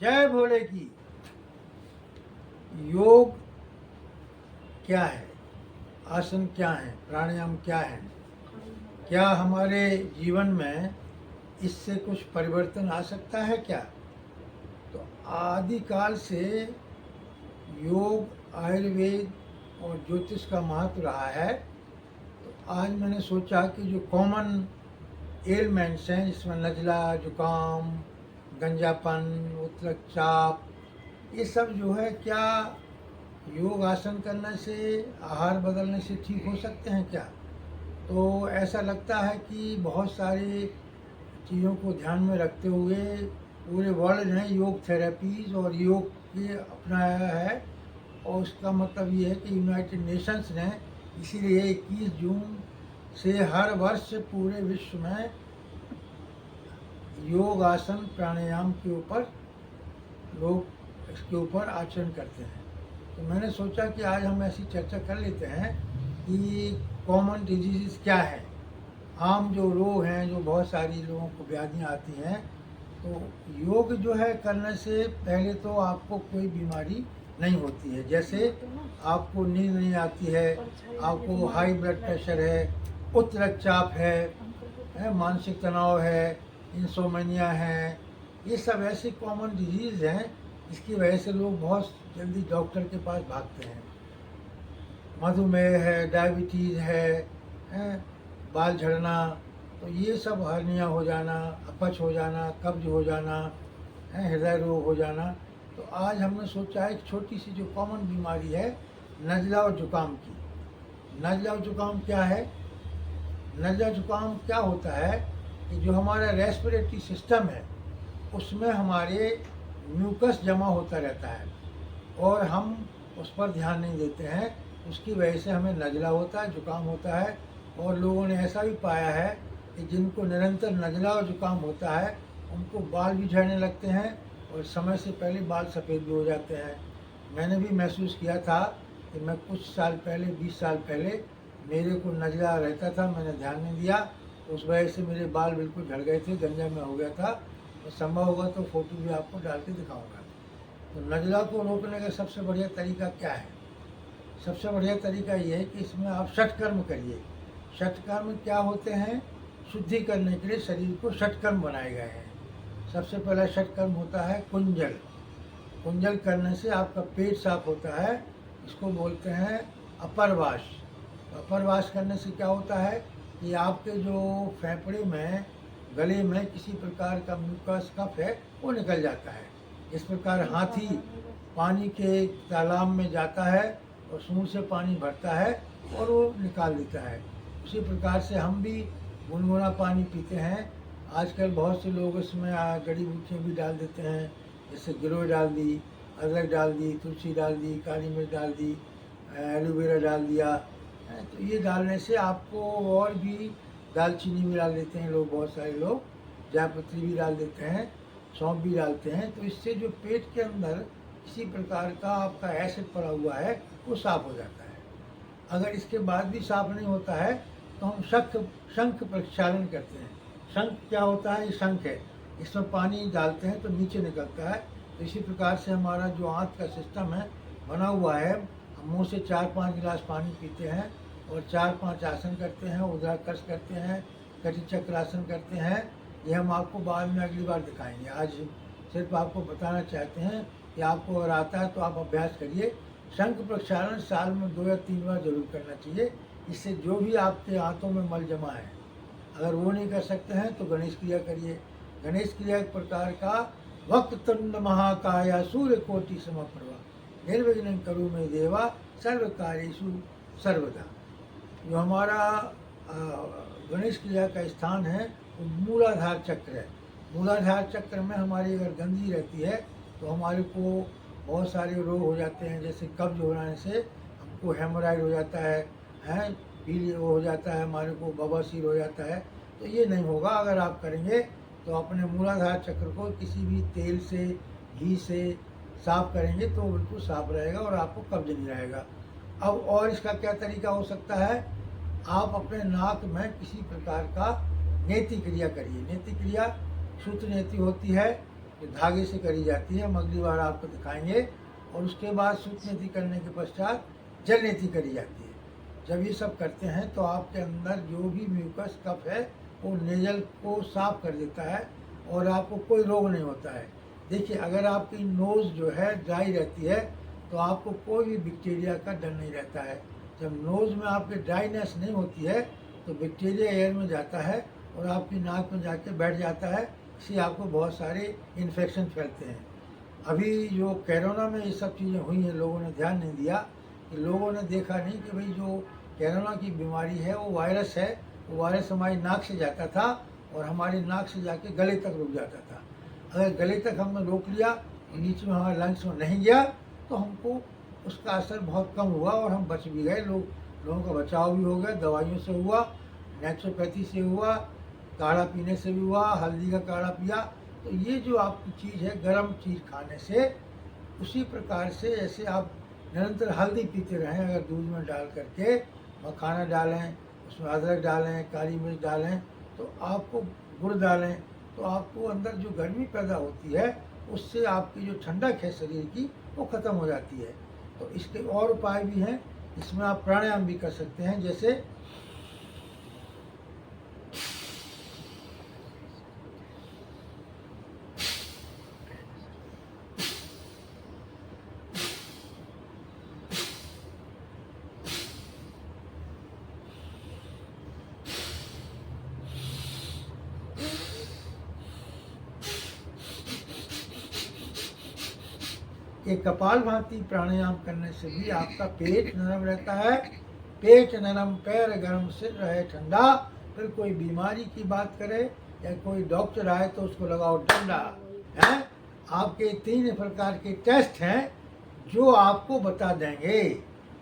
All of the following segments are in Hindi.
जय भोले की। योग क्या है, आसन क्या है, प्राणायाम क्या है, क्या हमारे जीवन में इससे कुछ परिवर्तन आ सकता है क्या? तो आदिकाल से योग, आयुर्वेद और ज्योतिष का महत्व रहा है। तो आज मैंने सोचा कि जो कॉमन एलिमेंट्स हैं, जिसमें नज़ला, जुकाम, गंजापन, उत रक्तचाप, ये सब जो है क्या योग आसन करने से, आहार बदलने से ठीक हो सकते हैं क्या? तो ऐसा लगता है कि बहुत सारी चीज़ों को ध्यान में रखते हुए पूरे वर्ल्ड ने योग थेरेपीज़ और योग के अपनाया है। और उसका मतलब ये है कि यूनाइटेड नेशंस ने इसीलिए 21 जून से हर वर्ष पूरे विश्व में योग, आसन, प्राणायाम के ऊपर लोग इसके ऊपर आचरण करते हैं। तो मैंने सोचा कि आज हम ऐसी चर्चा कर लेते हैं कि कॉमन डिजीज़ क्या है, आम जो रोग हैं, जो बहुत सारी लोगों को व्याधियाँ आती हैं। तो योग जो है करने से पहले तो आपको कोई बीमारी नहीं होती है। जैसे आपको नींद नहीं आती है, आपको हाई ब्लड प्रेशर है, उच्च रक्तचाप है, मानसिक तनाव है, इंसोमेनिया है, ये सब ऐसी कॉमन डिजीज़ हैं जिसकी वजह से लोग बहुत जल्दी डॉक्टर के पास भागते हैं। मधुमेह है, डायबिटीज़ है, बाल झड़ना, तो ये सब हर्निया हो जाना, अपच हो जाना, कब्ज हो जाना, हृदय रोग हो जाना। तो आज हमने सोचा है एक छोटी सी जो कॉमन बीमारी है, नज़ला और जुकाम की। नज़ला और जुकाम क्या है? नज़ला जुकाम क्या होता है कि जो हमारा रेस्पिरेटरी सिस्टम है उसमें हमारे म्यूकस जमा होता रहता है और हम उस पर ध्यान नहीं देते हैं। उसकी वजह से हमें नज़ला होता है, जुकाम होता है। और लोगों ने ऐसा भी पाया है कि जिनको निरंतर नज़ला और जुकाम होता है उनको बाल भी झड़ने लगते हैं और समय से पहले बाल सफ़ेद भी हो जाते हैं। मैंने भी महसूस किया था कि मैं कुछ साल पहले, 20 साल पहले मेरे को नज़ला रहता था, मैंने ध्यान नहीं दिया, उस वजह से मेरे बाल बिल्कुल झड़ गए थे, गंजा में हो गया था। और संभव होगा तो फोटो भी आपको डाल के दिखाऊंगा। तो नज़ला को रोकने का सबसे बढ़िया तरीका क्या है? सबसे बढ़िया तरीका ये है कि इसमें आप षटकर्म करिए। षटकर्म क्या होते हैं? शुद्धि करने के लिए शरीर को षटकर्म बनाए गए हैं। सबसे पहला षटकर्म होता है कुंजल। कुंजल करने से आपका पेट साफ होता है, इसको बोलते हैं अपरवास। अपरवास करने से क्या होता है कि आपके जो फेफड़े में, गले में किसी प्रकार का म्यूकस कफ है वो निकल जाता है। इस प्रकार हाथी पानी के तालाब में जाता है और सूंड से पानी भरता है और वो निकाल देता है। उसी प्रकार से हम भी गुनगुना पानी पीते हैं। आजकल बहुत से लोग इसमें जड़ी बूटियाँ भी डाल देते हैं, जैसे गिलोय डाल दी, अदरक डाल दी, तुलसी डाल दी, काली मिर्च डाल दी, एलोवेरा डाल दिया। तो ये डालने से आपको, और भी दालचीनी भी डाल देते हैं लोग, बहुत सारे लोग जायपत्री भी डाल देते हैं, सौंफ भी डालते हैं। तो इससे जो पेट के अंदर किसी प्रकार का आपका एसिड पड़ा हुआ है वो साफ हो जाता है। अगर इसके बाद भी साफ नहीं होता है तो हम शंख प्रक्षालन करते हैं। शंख क्या होता है? ये शंख है, इसमें पानी डालते हैं तो नीचे निकलता है। तो इसी प्रकार से हमारा जो आंत का सिस्टम है बना हुआ है, हम मुँह से 4-5 गिलास पानी पीते हैं और 4-5 आसन करते हैं, उद्राकर्ष करते हैं, कटी चक्रासन करते हैं। ये हम आपको बाद में अगली बार दिखाएंगे। आज सिर्फ आपको बताना चाहते हैं कि आपको अगर आता है तो आप अभ्यास करिए। शंख प्रक्षालन साल में 2 या 3 बार जरूर करना चाहिए। इससे जो भी आपके हाथों में मल जमा है, अगर वो नहीं कर सकते हैं तो गणेश क्रिया करिए। गणेश क्रिया एक प्रकार का वक्रतुंड महाकाय सूर्यकोटि समप्रभा निर्विघ्नं कुरु मे देवा सर्व कार्येषु सर्वदा। जो हमारा गणेश क्रिया का स्थान है वो मूलाधार चक्र है। मूलाधार चक्र में हमारी अगर गंदगी रहती है तो हमारे को बहुत सारे रोग हो जाते हैं। जैसे कब्ज होने से हमको हेमोराइड हो जाता है, पीली वो हो जाता है, हमारे को बवासीर हो जाता है। तो ये नहीं होगा अगर आप करेंगे तो अपने मूलाधार चक्र को किसी भी तेल से, घी से साफ करेंगे तो बिल्कुल साफ रहेगा और आपको कब्ज नहीं रहेगा। अब और इसका क्या तरीका हो सकता है? आप अपने नाक में किसी प्रकार का नेति क्रिया करिए। नेति क्रिया सूत्र नेति होती है, जो धागे से करी जाती है, हम अगली बार आपको दिखाएंगे। और उसके बाद सूतनेती करने के पश्चात जलनेती करी जाती है। जब ये सब करते हैं तो आपके अंदर जो भी म्यूकस कफ है वो नेजल को साफ कर देता है और आपको कोई रोग नहीं होता है। देखिए, अगर आपकी नोज़ जो है ड्राई रहती है तो आपको कोई भी बैक्टीरिया का डर नहीं रहता है। जब नोज़ में आपके ड्राइनेस नहीं होती है तो बैक्टीरिया एयर में जाता है और आपकी नाक में जाके बैठ जाता है, इससे आपको बहुत सारे इन्फेक्शन फैलते हैं। अभी जो कोरोना में ये सब चीज़ें हुई हैं, लोगों ने ध्यान नहीं दिया कि लोगों ने देखा नहीं कि भाई जो कोरोना की बीमारी है वो वायरस है। वो वायरस हमारी नाक से जाता था और हमारी नाक से जाके गले तक रुक जाता था। अगर गले तक हमने रोक लिया और नीचे में हमारे लंग्स में नहीं गया तो हमको उसका असर बहुत कम हुआ और हम बच भी गए। लोगों का बचाव भी हो गया, दवाइयों से हुआ, नेचुरोपैथी से हुआ, काढ़ा पीने से भी हुआ, हल्दी का काढ़ा पिया। तो ये जो आपकी चीज़ है गर्म चीज़ खाने से, उसी प्रकार से जैसे आप निरंतर हल्दी पीते रहें, अगर दूध में डाल करके मखाना डालें, उसमें अदरक डालें, काली मिर्च डालें, तो आपको गुड़ डालें, तो आपको अंदर जो गर्मी पैदा होती है उससे आपकी जो ठंडक है शरीर की वो ख़त्म हो जाती है। तो इसके और उपाय भी हैं, इसमें आप प्राणायाम भी कर सकते हैं। जैसे ये कपालभाति प्राणायाम करने से भी आपका पेट नरम रहता है। पेट नरम, पैर गर्म, सिर रहे ठंडा। फिर कोई बीमारी की बात करे या कोई डॉक्टर आए तो उसको लगाओ डंडा। हैं, आपके 3 प्रकार के टेस्ट हैं जो आपको बता देंगे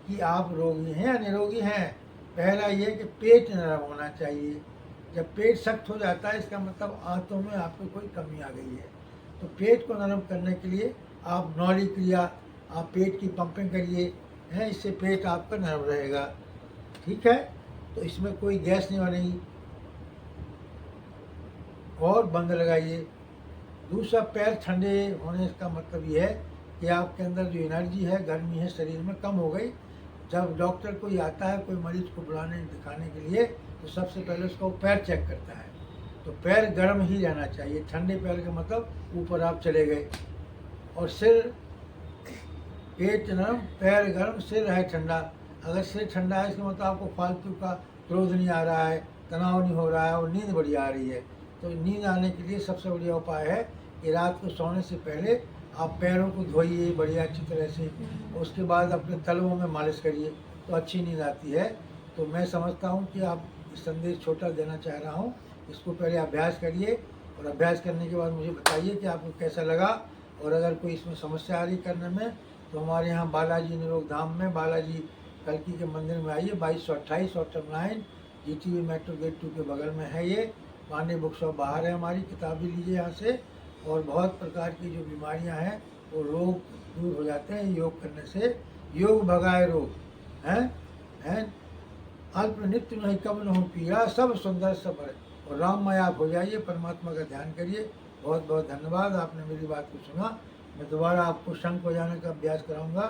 कि आप रोगी हैं या निरोगी हैं। पहला ये कि पेट नरम होना चाहिए। जब पेट सख्त हो जाता है इसका मतलब आंतों में आपको कोई कमी आ गई है। तो पेट को नरम करने के लिए आप नौली क्रिया, आप पेट की पंपिंग करिए, हैं, इससे पेट आपका नरम रहेगा। ठीक है, तो इसमें कोई गैस नहीं बनेगी। और बंद लगाइए। दूसरा, पैर ठंडे होने का मतलब ये है कि आपके अंदर जो एनर्जी है, गर्मी है शरीर में, कम हो गई। जब डॉक्टर कोई आता है कोई मरीज को बुलाने दिखाने के लिए तो सबसे पहले उसका पैर चेक करता है। तो पैर गर्म ही रहना चाहिए। ठंडे पैर का मतलब ऊपर आप चले गए। और सिर, पेट नरम, पैर गर्म, सिर रहे ठंडा। अगर सिर ठंडा है इसका मतलब आपको फालतू का क्रोध नहीं आ रहा है, तनाव नहीं हो रहा है और नींद बढ़िया आ रही है। तो नींद आने के लिए सबसे बढ़िया उपाय है कि रात को सोने से पहले आप पैरों को धोइए बढ़िया अच्छी तरह से। उसके बाद अपने तलवों में मालिश करिए तो अच्छी नींद आती है। तो मैं समझता हूँ कि आप संदेश छोटा देना चाह रहा हूँ। इसको पहले अभ्यास करिए और अभ्यास करने के बाद मुझे बताइए कि आपको कैसा लगा। और अगर कोई इसमें समस्या आ रही करने में तो हमारे यहाँ बालाजी निरोग धाम में बालाजी कल्की के मंदिर में आइए। 2228 और 9 GTV मेट्रो गेट 2 के बगल में है। ये पांडे बुक शॉप बाहर है हमारी। किताब भी लीजिए यहाँ से। और बहुत प्रकार की जो बीमारियाँ हैं वो रोग दूर हो जाते हैं योग करने से। योग भगाए रोग हैं। अल्प नित्य नहीं कम न हो पीड़ा, सब सुंदर सब है। और राममय आप हो जाइए, परमात्मा का ध्यान करिए। बहुत बहुत धन्यवाद, आपने मेरी बात को सुना। मैं दोबारा आपको शंख बजाने का अभ्यास कराऊंगा।